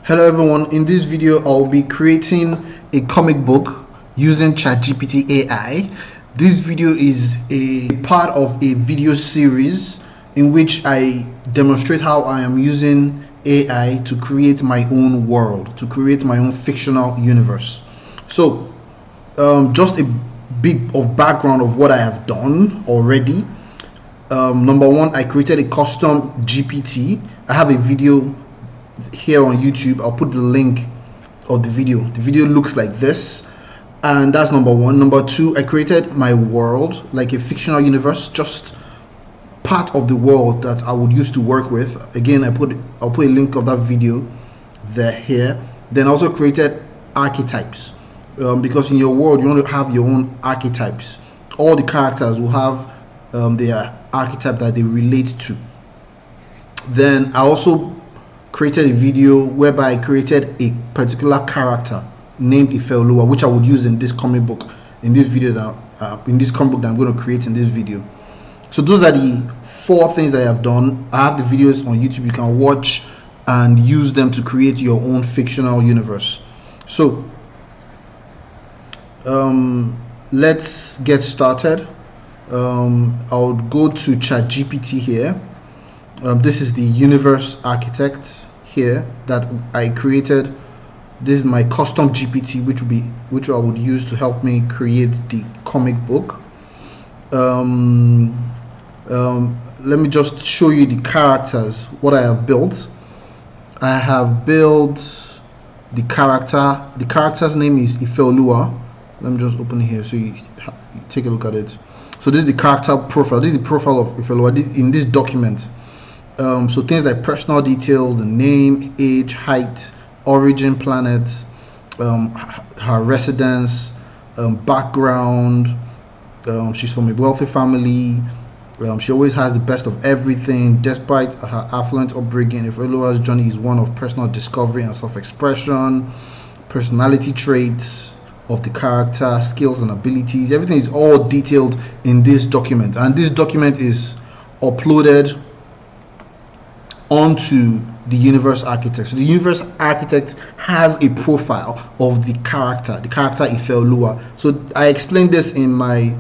Hello everyone, in this video I'll be creating a comic book using ChatGPT AI. This video is a part of a video series in which I demonstrate how I am using AI to create my own world, to create my own fictional universe. So just a bit of background of what I have done already. Number one, I created a custom GPT. I have a video here on YouTube. I'll put the link of the video. The video looks like this, and that's number one. Number two, I created my world, like a fictional universe, just part of the world that I would use to work with. Again, I'll put a link of that video there here. Then I also created archetypes, because in your world you want to have your own archetypes. All the characters will have their archetype that they relate to. Then I also created a video whereby I created a particular character named Fictional, which I would use in this comic book, in this video that in this comic book that I'm going to create in this video. So those are the 4 things that I have done. I have the videos on YouTube you can watch and use them to create your own fictional universe. So let's get started. I'll go to ChatGPT here. This is the universe architect here that I created. This is my custom GPT, which I would use to help me create the comic book. Let me just show you the characters, what I have built. I have built the character. The character's name is Fictional. Let me just open it here so you take a look at it. So this is the character profile. This is the profile of Fictional in this document. So things like personal details, the name, age, height, origin, planet, her residence, background. She's from a wealthy family. She always has the best of everything, despite her affluent upbringing. Fictional's journey is one of personal discovery and self-expression. Personality traits of the character, skills and abilities. Everything is all detailed in this document, and this document is uploaded onto the universe architect. So the universe architect has a profile of the character Fictional. So I explained this in my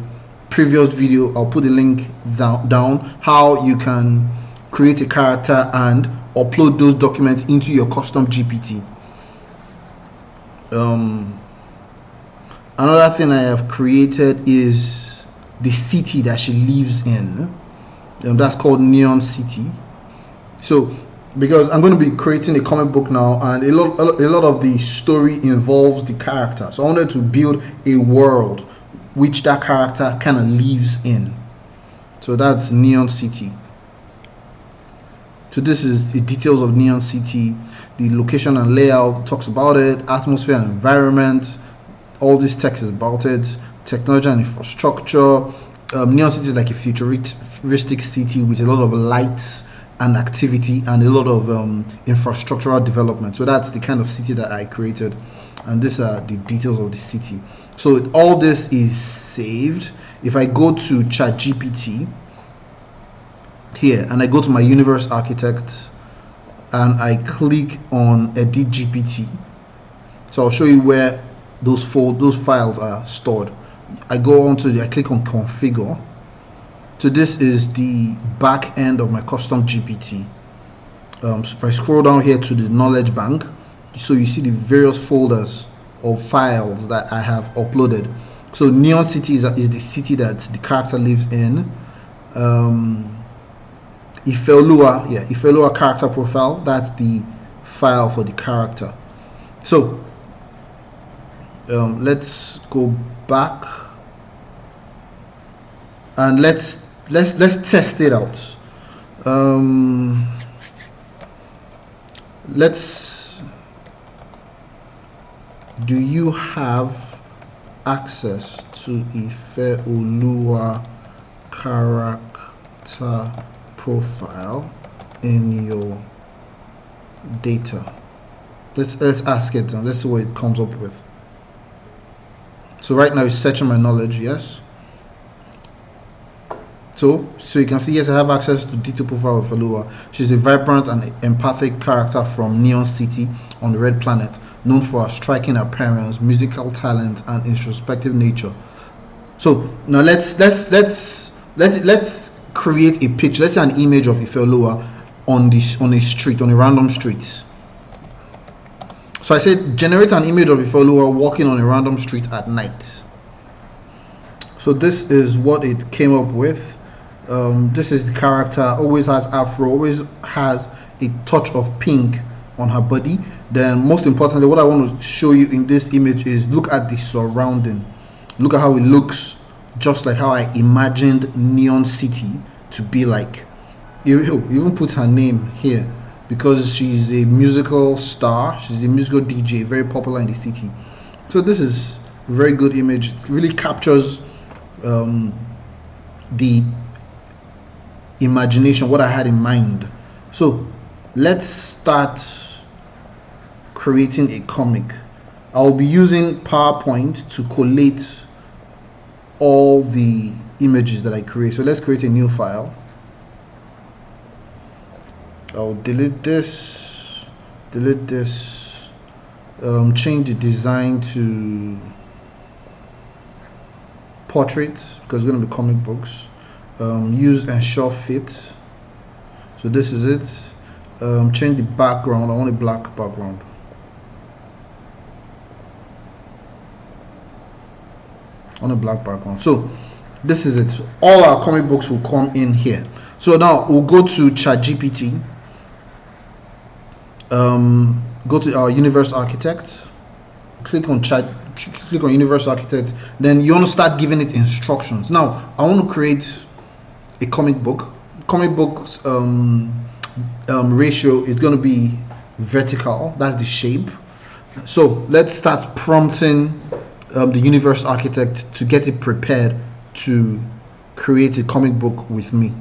previous video. I'll put the link down how you can create a character and upload those documents into your custom GPT. Another thing I have created is the city that she lives in. That's called Neon City. So because I'm going to be creating a comic book now, and a lot of the story involves the character, so I wanted to build a world which that character kind of lives in. So that's Neon City. So this is the details of Neon City. The location and layout talks about it, atmosphere and environment. All this text is about it. Technology and infrastructure. Neon City is like a futuristic city with a lot of lights and activity and a lot of infrastructural development. So that's the kind of city that I created, and these are the details of the city. So all this is saved. If I go to ChatGPT here and I go to my universe architect and I click on edit GPT, so I'll show you where those files are stored. I click on configure. So this is the back end of my custom GPT. So if I scroll down here to the knowledge bank, so you see the various folders of files that I have uploaded. So Neon City is the city that the character lives in. Fictional character profile, that's the file for the character. So let's go back and let's test it out. Do you have access to Fictional character profile in your data? Let's ask it and let's see what it comes up with. So right now it's searching my knowledge. Yes. So you can see, yes, I have access to detailed profile of Felua. She's a vibrant and empathic character from Neon City on the Red Planet, known for her striking appearance, musical talent, and introspective nature. So now let's create a picture. Let's say an image of Ifelua on a random street. So I said generate an image of Ifelua walking on a random street at night. So this is what it came up with. This is the character, always has afro, always has a touch of pink on her body. Then most importantly, what I want to show you in this image is look at the surrounding. Look at how it looks, just like how I imagined Neon City to be like. You even put her name here because she's a musical star. She's a musical DJ, very popular in the city. So this is a very good image. It really captures the imagination, what I had in mind. So let's start creating a comic. I'll be using PowerPoint to collate all the images that I create. So let's create a new file. I'll delete this, change the design to portrait because it's going to be comic books. Use ensure fit. So this is it. Change the background. I want a black background. On a black background. So this is it. All our comic books will come in here. So now we'll go to ChatGPT. Go to our Universe Architect. Click on Universe Architect. Then you want to start giving it instructions. Now I want to create a comic book. Comic books ratio is going to be vertical. That's the shape. So let's start prompting the Universe Architect to get it prepared to create a comic book with me.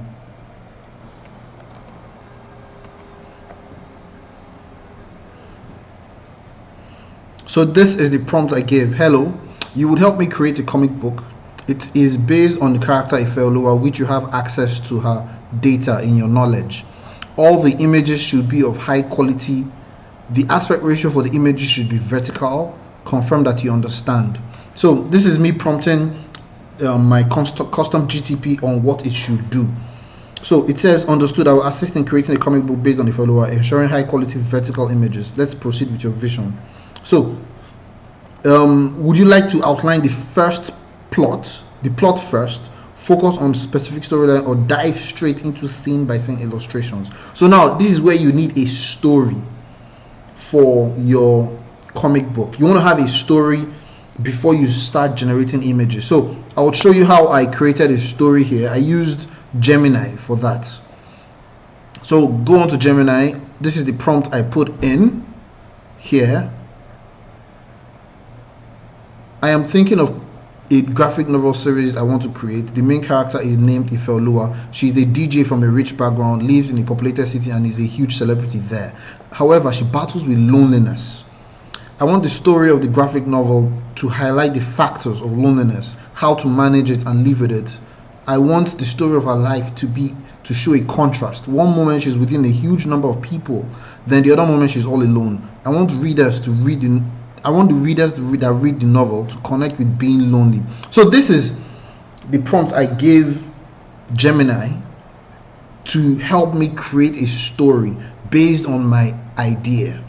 So this is the prompt I gave. Hello, you would help me create a comic book. It is based on the character Ifelua, which you have access to her data in your knowledge. All the images should be of high quality. The aspect ratio for the images should be vertical. Confirm that you understand. So this is me prompting my custom GTP on what it should do. So it says, understood, I will assist in creating a comic book based on the Ifelua, ensuring high quality vertical images. Let's proceed with your vision. So would you like to outline the plot first, focus on specific storyline, or dive straight into scene by scene illustrations? So now this is where you need a story for your comic book. You want to have a story before you start generating images. So I'll show you how I created a story here. I used Gemini for that. So go on to Gemini. This is the prompt I put in here. I am thinking of a graphic novel series I want to create. The main character is named Ifelua. She's a DJ from a rich background, lives in a populated city, and is a huge celebrity there. However, she battles with loneliness. I want the story of the graphic novel to highlight the factors of loneliness, how to manage it and live with it. I want the story of her life to show a contrast. One moment she's within a huge number of people, then the other moment she's all alone. I want the readers that read the novel to connect with being lonely. So this is the prompt I gave Gemini to help me create a story based on my idea.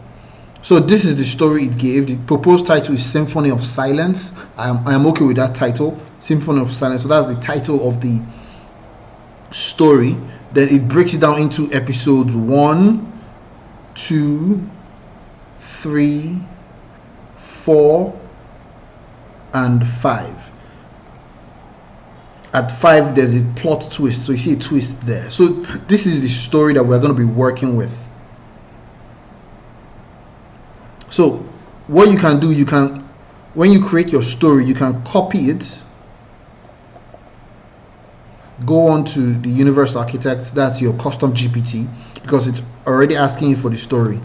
So this is the story it gave. The proposed title is Symphony of Silence. I am okay with that title, Symphony of Silence. So that's the title of the story. Then it breaks it down into episodes 1, 2, 3, 4, and 5. At 5 there's a plot twist, so you see a twist there. So this is the story that we're going to be working with. So what you can do, when you create your story, you can copy it, go on to the Universe Architect, that's your custom GPT, because it's already asking you for the story.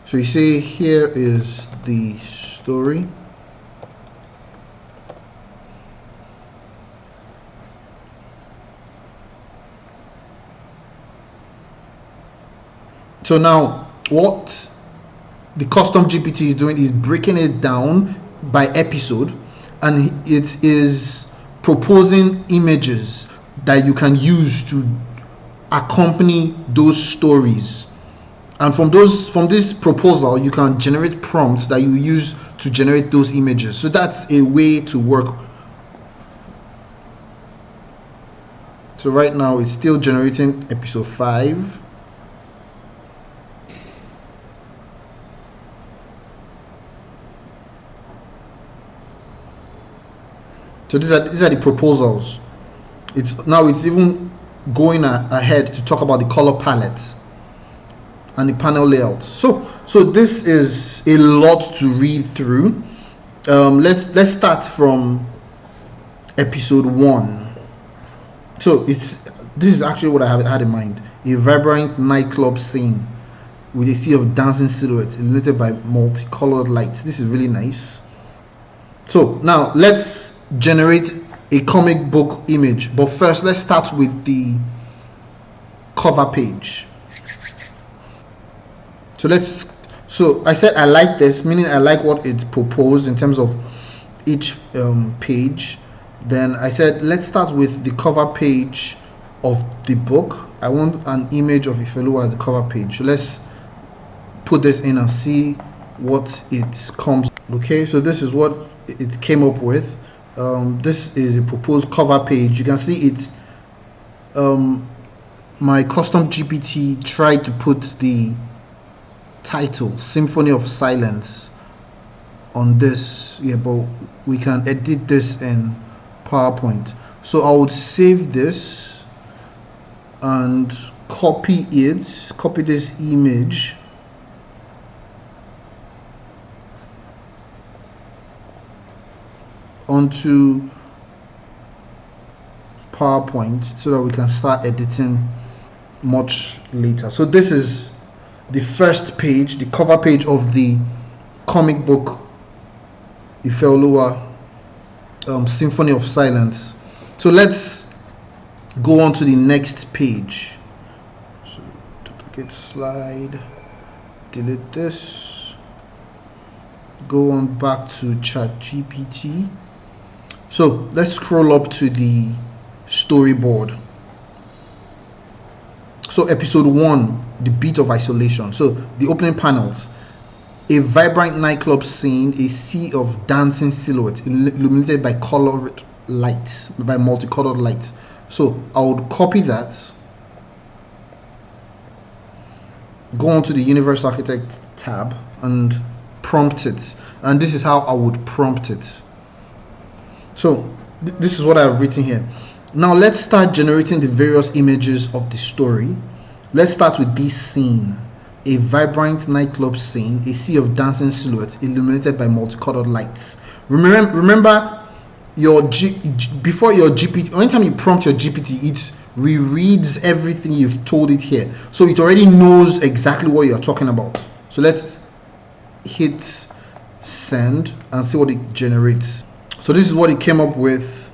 So you say, here is the story. So now what the custom GPT is doing is breaking it down by episode, and it is proposing images that you can use to accompany those stories. And from this proposal, you can generate prompts that you use to generate those images. So that's a way to work. So right now it's still generating episode 5. So these are the proposals. It's even going ahead to talk about the color palette and the panel layout. So this is a lot to read through. Let's start from episode 1. So this is actually what I had in mind: a vibrant nightclub scene with a sea of dancing silhouettes illuminated by multicolored lights. This is really nice. So now let's generate a comic book image, but first let's start with the cover page. So I said I like this, meaning I like what it proposed in terms of each page. Then I said let's start with the cover page of the book. I want an image of Ifelua as the cover page. So let's put this in and see what it comes. Okay, so this is what it came up with. This is a proposed cover page. You can see it's my custom GPT tried to put the title Symphony of Silence on this, but we can edit this in PowerPoint. So I would save this and copy this image onto PowerPoint so that we can start editing much later. So this is the first page, the cover page of the comic book Ifelua Symphony of Silence. So let's go on to the next page. So duplicate slide, delete this, go on back to ChatGPT. So let's scroll up to the storyboard. So episode 1, the beat of isolation. So the opening panels: a vibrant nightclub scene, a sea of dancing silhouettes illuminated by colored lights, by multicolored lights. So I would copy that, go on to the Universe Architect tab and prompt it. And this is how I would prompt it. So this is what I've written here. Now let's start generating the various images of the story. Let's start with this scene: a vibrant nightclub scene, a sea of dancing silhouettes illuminated by multicolored lights. Remember before your GPT, anytime you prompt your GPT, it rereads everything you've told it here, so it already knows exactly what you're talking about. So let's hit send and see what it generates. So this is what it came up with: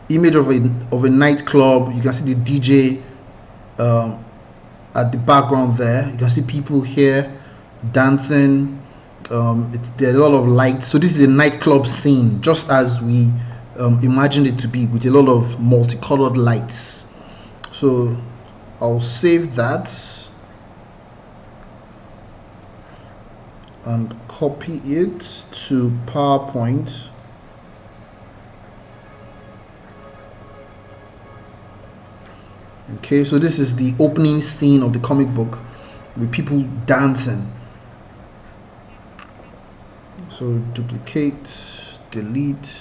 image of a nightclub. You can see the DJ at the background there. You can see people here dancing. There are a lot of lights. So this is a nightclub scene, just as we imagined it to be, with a lot of multicolored lights. So I'll save that and copy it to PowerPoint. Okay, so this is the opening scene of the comic book with people dancing. So duplicate, delete.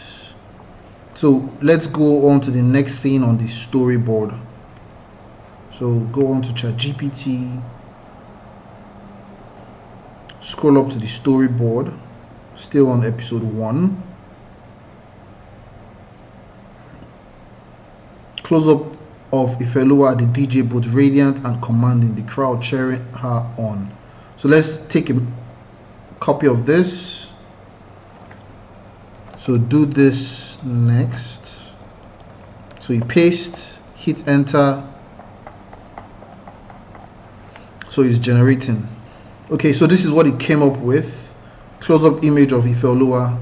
So let's go on to the next scene on the storyboard. So go on to ChatGPT, scroll up to the storyboard, still on episode 1. Close up of Ifelua, the DJ, both radiant and commanding, the crowd cheering her on. So let's take a copy of this. So do this next. So you paste, hit enter. So it's generating. Okay, so this is what it came up with. Close-up image of Ifeoluwa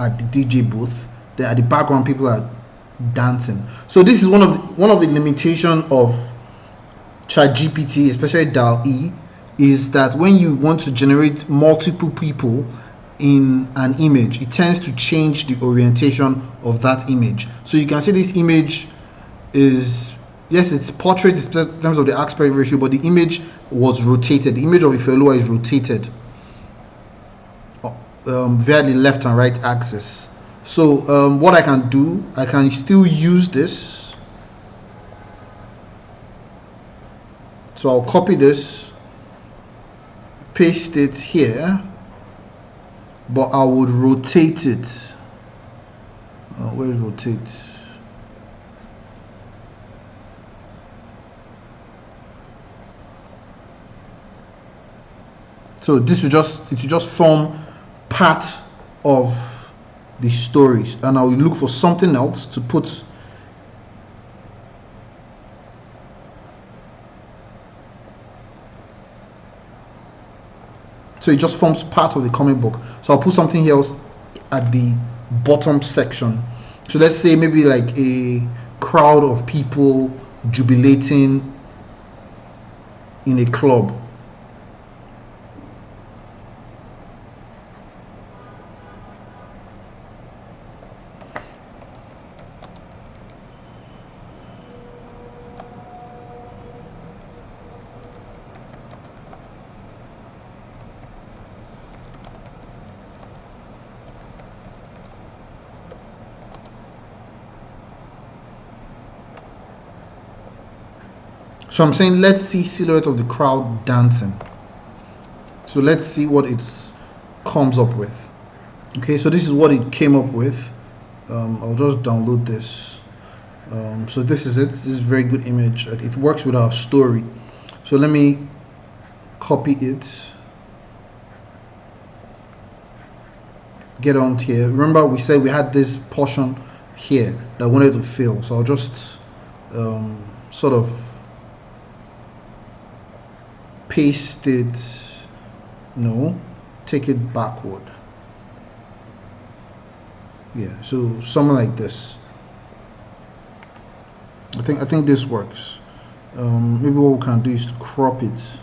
at the DJ booth. Then at the background, people are dancing. So this is one of the limitation of ChatGPT, especially DALL-E, is that when you want to generate multiple people in an image, it tends to change the orientation of that image. So you can see this image is, yes, it's portrait in terms of the aspect ratio, but the image was rotated. The image of Ifeoluwa is rotated via the left and right axis. So what I can do, I can still use this. So I'll copy this, paste it here, but I would rotate it. Where is rotate? So this will just form part of the stories, and I will look for something else to put. So it just forms part of the comic book. So I'll put something else at the bottom section. So let's say maybe like a crowd of people jubilating in a club. So I'm saying, let's see silhouette of the crowd dancing. So let's see what it comes up with. Okay, so this is what it came up with. I'll just download this. So this is it. This is a very good image. It works with our story. So let me copy it. Get on here. Remember, we said we had this portion here that I wanted to fill. So I'll just sort of paste it. No, take it backward. Yeah, so something like this. I think this works. Maybe what we can do is to crop it.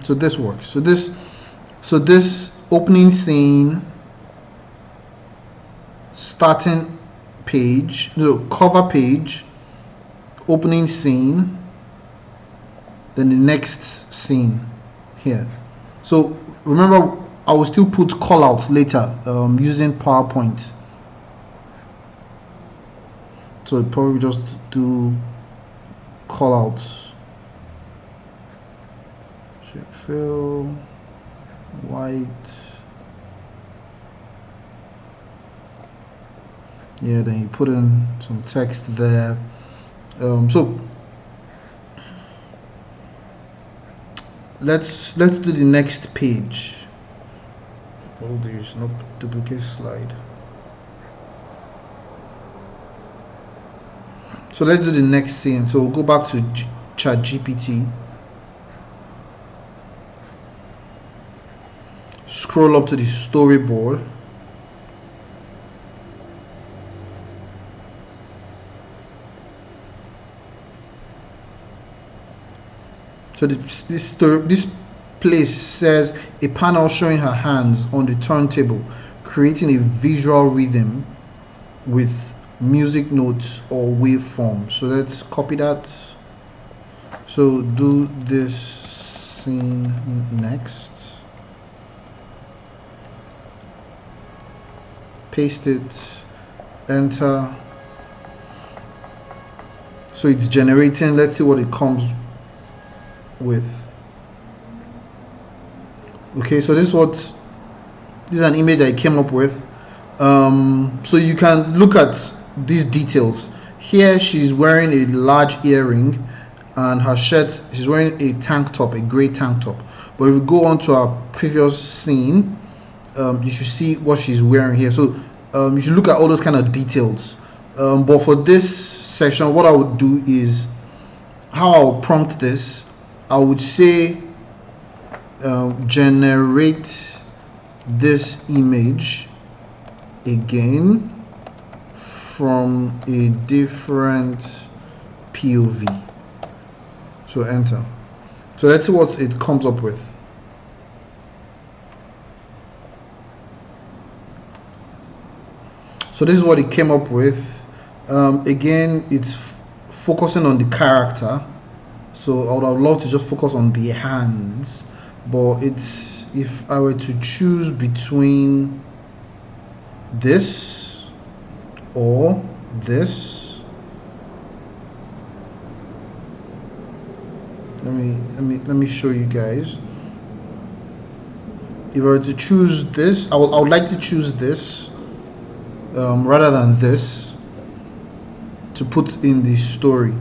So this works. So this opening scene, starting page, no, cover page, opening scene, then the next scene here. So remember, I will still put callouts later using PowerPoint. So I'll probably just do callouts. Shape fill, white. Yeah, then you put in some text there. So let's do the next page. Oh, there's no duplicate slide. So let's do the next scene. So we'll go back to ChatGPT. Scroll up to the storyboard. So this place says a panel showing her hands on the turntable, creating a visual rhythm with music notes or waveforms. So let's copy that. So do this scene next. Paste it, enter. So it's generating. Let's see what it comes with. Okay, so this is an image I came up with. So you can look at these details. Here she's wearing a large earring, and her shirt, she's wearing a tank top, a gray tank top. But if we go on to our previous scene, you should see what she's wearing here. So you should look at all those kind of details. But for this session, what I would do is, how I'll prompt this, I would say generate this image again from a different POV. So enter. So let's see what it comes up with. So this is what it came up with. Again, it's focusing on the character. So I would have loved to just focus on the hands, but it's, if I were to choose between this or this, let me show you guys. If I were to choose this, I would like to choose this rather than this, to put in the story.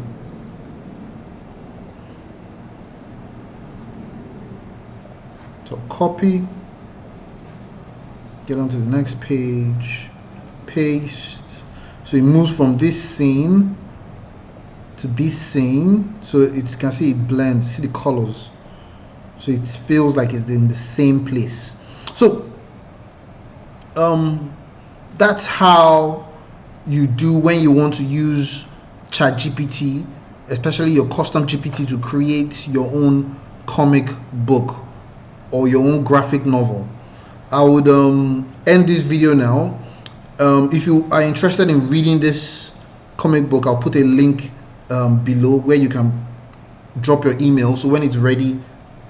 So copy, get onto the next page, paste. So it moves from this scene to this scene. So you can see it blends, see the colors. So it feels like it's in the same place. So that's how you do when you want to use ChatGPT, especially your custom GPT, to create your own comic book or your own graphic novel. I would end this video now. If you are interested in reading this comic book, I'll put a link below where you can drop your email, so when it's ready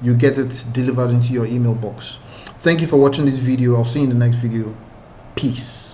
you get it delivered into your email box. Thank you for watching this video. I'll see you in the next video. Peace.